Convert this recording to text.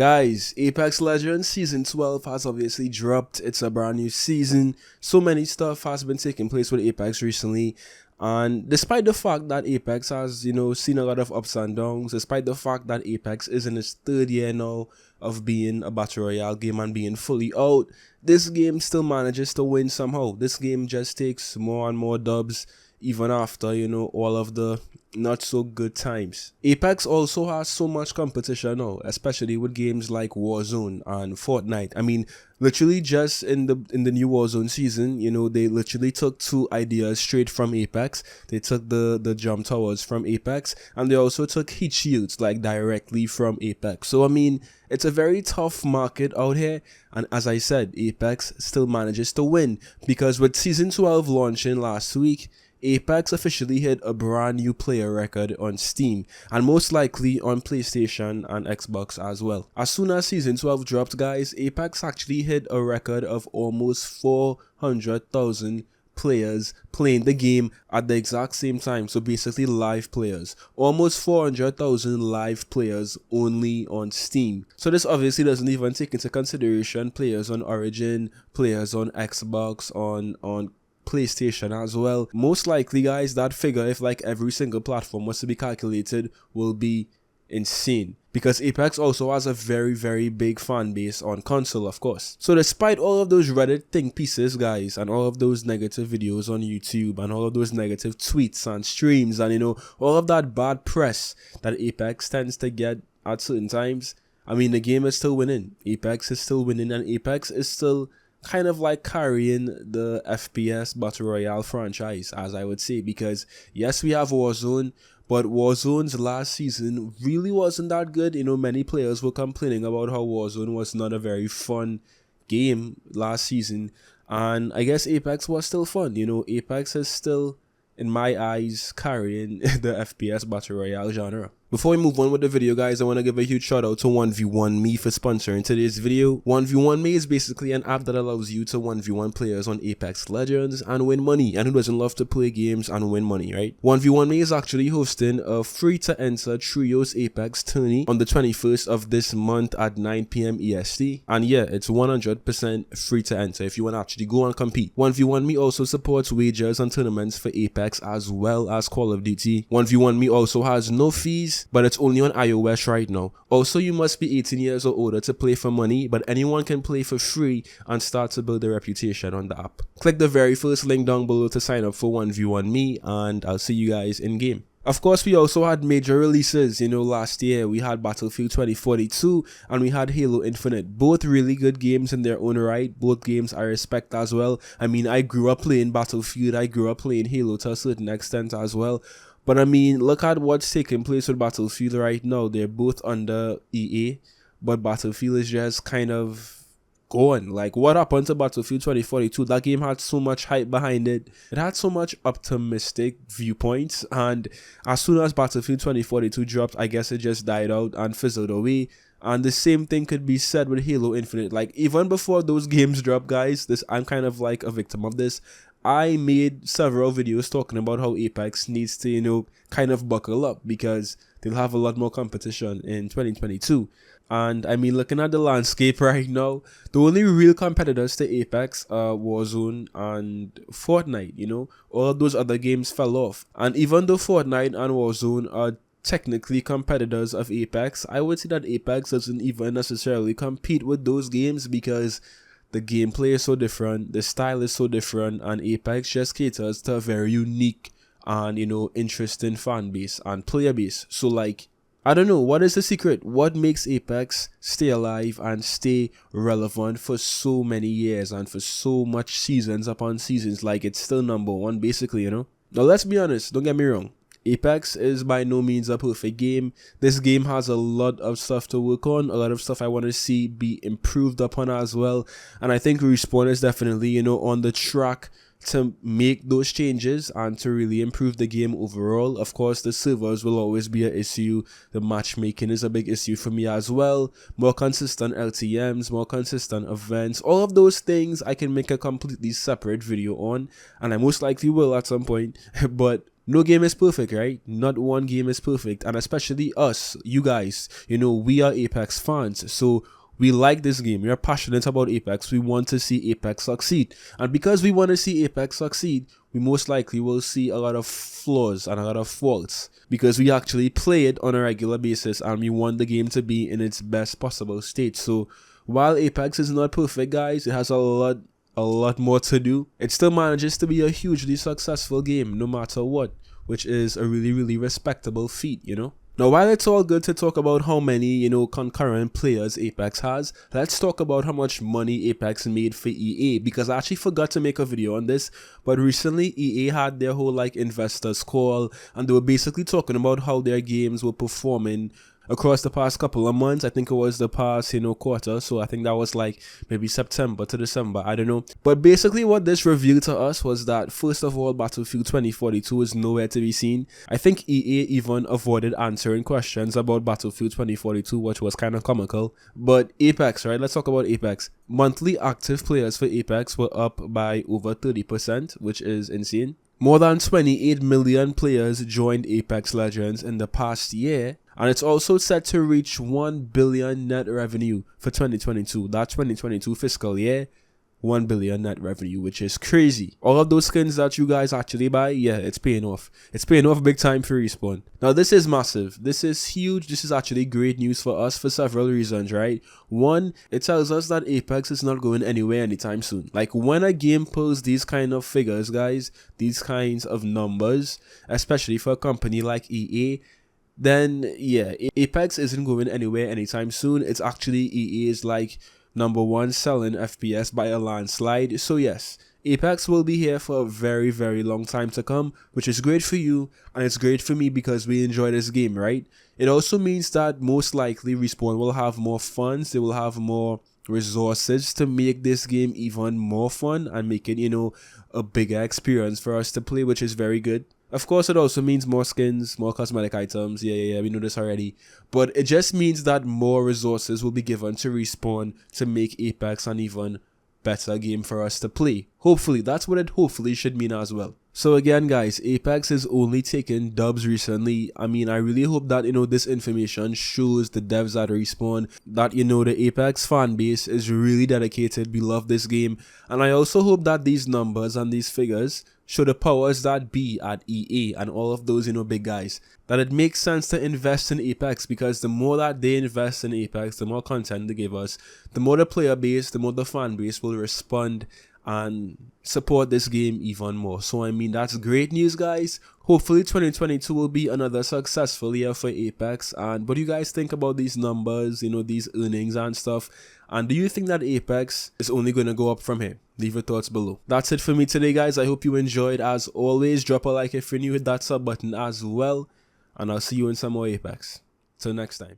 Guys, Apex Legends Season 12 has obviously dropped. It's a brand new season. So many stuff has been taking place with Apex recently. And despite the fact that Apex has, seen a lot of ups and downs, despite the fact that Apex is in its third year now of being a Battle Royale game and being fully out, this game still manages to win somehow. This game just takes more and more dubs even after, all of the not so good times. Apex also has so much competition now, especially with games like Warzone and Fortnite. I mean, literally just in the new Warzone season, they literally took two ideas straight from Apex. They took the jump towers from Apex, and they also took heat shields like directly from Apex. So I mean, it's a very tough market out here, and as I said, Apex still manages to win because with Season 12 launching last week, Apex officially hit a brand new player record on Steam and most likely on PlayStation and Xbox as well. As soon as Season 12 dropped, guys, Apex actually hit a record of almost 400,000 players playing the game at the exact same time. So basically live players, almost 400,000 live players only on Steam. So this obviously doesn't even take into consideration players on Origin, players on Xbox, on PlayStation as well. Most likely, guys, that figure, if like every single platform was to be calculated, will be insane because Apex also has a very big fan base on console, of course. So despite all of those Reddit think pieces, guys, and all of those negative videos on YouTube and all of those negative tweets and streams and all of that bad press that Apex tends to get at certain times, I mean, the game is still winning. Apex is still winning, and Apex is still kind of like carrying the FPS Battle Royale franchise, as I would say, because yes, we have Warzone, but Warzone's last season really wasn't that good. Many players were complaining about how Warzone was not a very fun game last season, and I guess Apex was still fun. Apex is still, in my eyes, carrying the FPS Battle Royale genre. Before we move on with the video, guys, I want to give a huge shout out to 1v1me for sponsoring today's video. 1v1me is basically an app that allows you to 1v1 players on Apex Legends and win money. And who doesn't love to play games and win money, right? 1v1me is actually hosting a free to enter Trios Apex tourney on the 21st of this month at 9 p.m. EST. And yeah, it's 100% free to enter if you want to actually go and compete. 1v1me also supports wagers and tournaments for Apex as well as Call of Duty. 1v1me also has no fees, but it's only on iOS right now. Also, you must be 18 years or older to play for money, but anyone can play for free and start to build a reputation on the app. Click the very first link down below to sign up for 1v1me, and I'll see you guys in game. Of course, we also had major releases. Last year we had Battlefield 2042 and we had Halo Infinite. Both really good games in their own right. Both games I respect as well. I mean, I grew up playing Battlefield. I grew up playing Halo to a certain extent as well. But I mean, look at what's taking place with Battlefield right now. They're both under EA, but Battlefield is just kind of going. Like, what happened to Battlefield 2042? That game had so much hype behind it. It had so much optimistic viewpoints, and as soon as Battlefield 2042 dropped, I guess it just died out and fizzled away. And the same thing could be said with Halo Infinite. Like, even before those games dropped, guys, I'm kind of like a victim of this. I made several videos talking about how Apex needs to, kind of buckle up because they'll have a lot more competition in 2022. And I mean, looking at the landscape right now, the only real competitors to Apex are Warzone and Fortnite, all of those other games fell off. And even though Fortnite and Warzone are technically competitors of Apex, I would say that Apex doesn't even necessarily compete with those games because the gameplay is so different, the style is so different, and Apex just caters to a very unique and, interesting fan base and player base. So like, I don't know, what is the secret? What makes Apex stay alive and stay relevant for so many years and for so much seasons upon seasons? Like, it's still number one, basically, Now, let's be honest, don't get me wrong. Apex is by no means a perfect game. This game has a lot of stuff to work on, a lot of stuff I want to see be improved upon as well. And I think Respawn is definitely, on the track to make those changes and to really improve the game overall. Of course, the servers will always be an issue. The matchmaking is a big issue for me as well. More consistent LTMs, more consistent events, all of those things I can make a completely separate video on, and I most likely will at some point. But No game is perfect, right? Not one game is perfect. And especially us, you guys, we are Apex fans. So we like this game. We are passionate about Apex. We want to see Apex succeed. And because we want to see Apex succeed, we most likely will see a lot of flaws and a lot of faults. Because we actually play it on a regular basis and we want the game to be in its best possible state. So while Apex is not perfect, guys, it has a lot more to do. It still manages to be a hugely successful game no matter what, which is a really respectable feat, Now, while it's all good to talk about how many, concurrent players Apex has, let's talk about how much money Apex made for EA, because I actually forgot to make a video on this, but recently EA had their whole investors call, and they were basically talking about how their games were performing across the past couple of months. I think it was the past, quarter. So I think that was maybe September to December. I don't know. But basically what this revealed to us was that, first of all, Battlefield 2042 is nowhere to be seen. I think EA even avoided answering questions about Battlefield 2042, which was kind of comical. But Apex, right? Let's talk about Apex. Monthly active players for Apex were up by over 30%, which is insane. More than 28 million players joined Apex Legends in the past year, and it's also set to reach 1 billion net revenue for 2022. That 2022 fiscal year, 1 billion net revenue, which is crazy. All of those skins that you guys actually buy, yeah, it's paying off. It's paying off big time for Respawn. Now, this is massive. This is huge. This is actually great news for us for several reasons, right? One, it tells us that Apex is not going anywhere anytime soon. When a game pulls these kind of figures, guys, these kinds of numbers, especially for a company like EA, then yeah, Apex isn't going anywhere anytime soon. It's actually EA's number one selling FPS by a landslide. So yes, Apex will be here for a very long time to come, which is great for you and it's great for me because we enjoy this game, right? It also means that most likely Respawn will have more funds, they will have more resources to make this game even more fun and make it, a bigger experience for us to play, which is very good. Of course, it also means more skins, more cosmetic items. Yeah, we know this already. But it just means that more resources will be given to Respawn to make Apex an even better game for us to play. Hopefully, that's what it hopefully should mean as well. So again, guys, Apex is only taking dubs recently. I mean, I really hope that, this information shows the devs at Respawn that, the Apex fan base is really dedicated. We love this game. And I also hope that these numbers and these figures show the powers that be at EA and all of those, big guys, that it makes sense to invest in Apex, because the more that they invest in Apex, the more content they give us, the more the player base, the more the fan base will respond and support this game even more. So I mean, that's great news, guys. Hopefully 2022 will be another successful year for Apex. And what do you guys think about these numbers, these earnings and stuff? And do you think that Apex is only going to go up from here? Leave your thoughts below. That's it for me today, guys. I hope you enjoyed. As always, drop a like if you're new, hit that sub button as well, and I'll see you in some more Apex. Till next time.